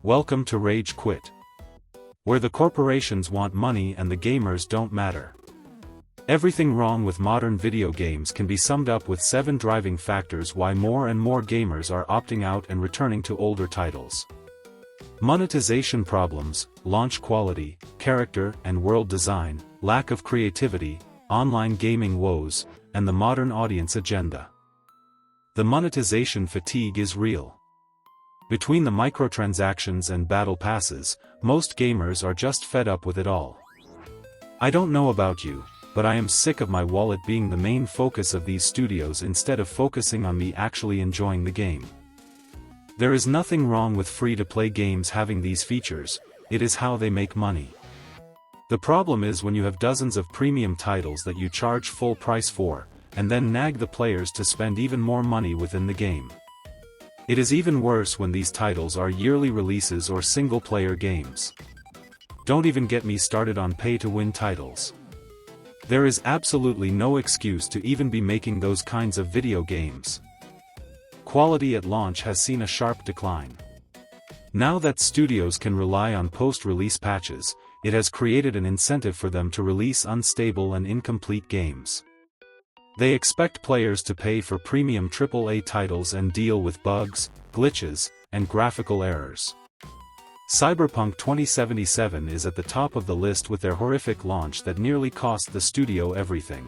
Welcome to Rage Quit, where the corporations want money and the gamers don't matter. Everything wrong with modern video games can be summed up with 7 driving factors why more and more gamers are opting out and returning to older titles. Monetization problems, launch quality, character and world design, lack of creativity, online gaming woes, and the modern audience agenda. The monetization fatigue is real. Between the microtransactions and battle passes, most gamers are just fed up with it all. I don't know about you, but I am sick of my wallet being the main focus of these studios instead of focusing on me actually enjoying the game. There is nothing wrong with free-to-play games having these features, it is how they make money. The problem is when you have dozens of premium titles that you charge full price for, and then nag the players to spend even more money within the game. It is even worse when these titles are yearly releases or single-player games. Don't even get me started on pay-to-win titles. There is absolutely no excuse to even be making those kinds of video games. Quality at launch has seen a sharp decline. Now that studios can rely on post-release patches, it has created an incentive for them to release unstable and incomplete games. They expect players to pay for premium AAA titles and deal with bugs, glitches, and graphical errors. Cyberpunk 2077 is at the top of the list with their horrific launch that nearly cost the studio everything.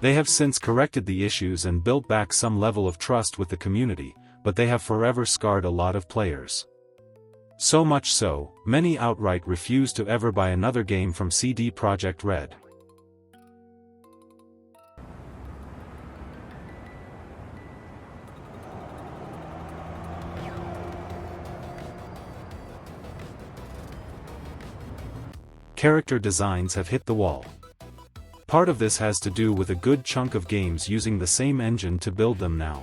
They have since corrected the issues and built back some level of trust with the community, but they have forever scarred a lot of players. So much so, many outright refuse to ever buy another game from CD Projekt Red. Character designs have hit the wall. Part of this has to do with a good chunk of games using the same engine to build them now.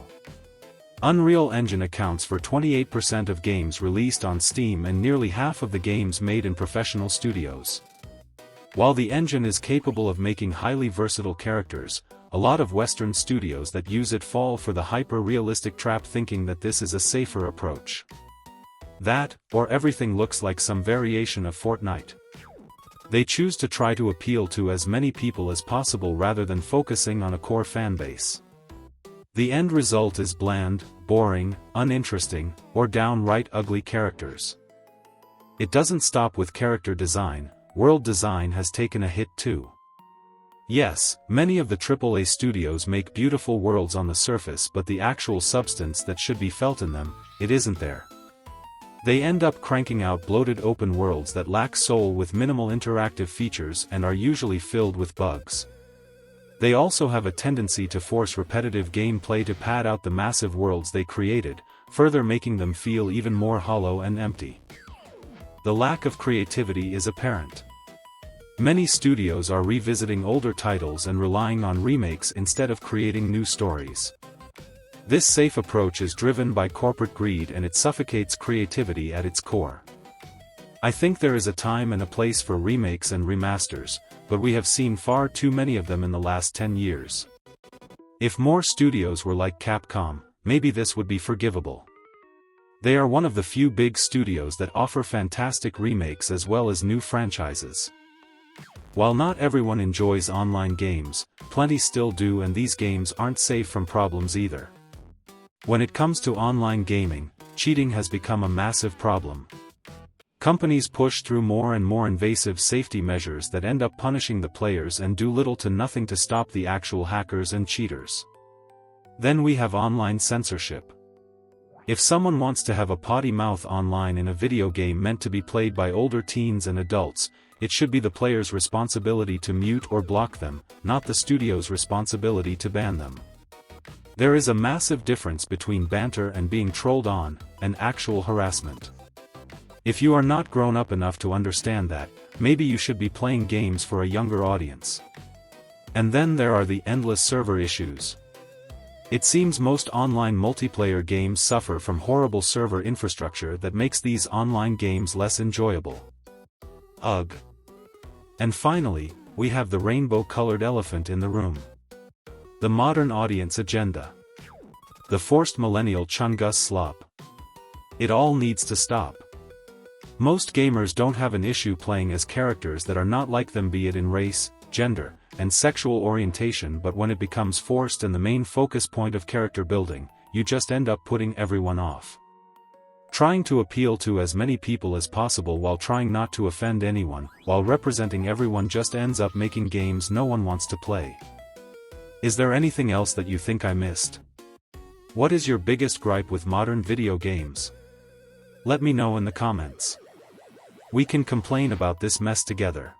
Unreal Engine accounts for 28% of games released on Steam and nearly half of the games made in professional studios. While the engine is capable of making highly versatile characters, a lot of Western studios that use it fall for the hyper-realistic trap thinking that this is a safer approach. That, or everything looks like some variation of Fortnite. They choose to try to appeal to as many people as possible rather than focusing on a core fanbase. The end result is bland, boring, uninteresting, or downright ugly characters. It doesn't stop with character design, world design has taken a hit too. Yes, many of the AAA studios make beautiful worlds on the surface, but the actual substance that should be felt in them, it isn't there. They end up cranking out bloated open worlds that lack soul with minimal interactive features and are usually filled with bugs. They also have a tendency to force repetitive gameplay to pad out the massive worlds they created, further making them feel even more hollow and empty. The lack of creativity is apparent. Many studios are revisiting older titles and relying on remakes instead of creating new stories. This safe approach is driven by corporate greed and it suffocates creativity at its core. I think there is a time and a place for remakes and remasters, but we have seen far too many of them in the last 10 years. If more studios were like Capcom, maybe this would be forgivable. They are one of the few big studios that offer fantastic remakes as well as new franchises. While not everyone enjoys online games, plenty still do, and these games aren't safe from problems either. When it comes to online gaming, cheating has become a massive problem. Companies push through more and more invasive safety measures that end up punishing the players and do little to nothing to stop the actual hackers and cheaters. Then we have online censorship. If someone wants to have a potty mouth online in a video game meant to be played by older teens and adults, it should be the player's responsibility to mute or block them, not the studio's responsibility to ban them. There is a massive difference between banter and being trolled on, and actual harassment. If you are not grown up enough to understand that, maybe you should be playing games for a younger audience. And then there are the endless server issues. It seems most online multiplayer games suffer from horrible server infrastructure that makes these online games less enjoyable. Ugh. And finally, we have the rainbow-colored elephant in the room. The modern audience agenda. The forced millennial chungus slop. It all needs to stop. Most gamers don't have an issue playing as characters that are not like them, be it in race, gender, and sexual orientation, but when it becomes forced and the main focus point of character building, you just end up putting everyone off. Trying to appeal to as many people as possible while trying not to offend anyone, while representing everyone, just ends up making games no one wants to play. Is there anything else that you think I missed? What is your biggest gripe with modern video games? Let me know in the comments. We can complain about this mess together.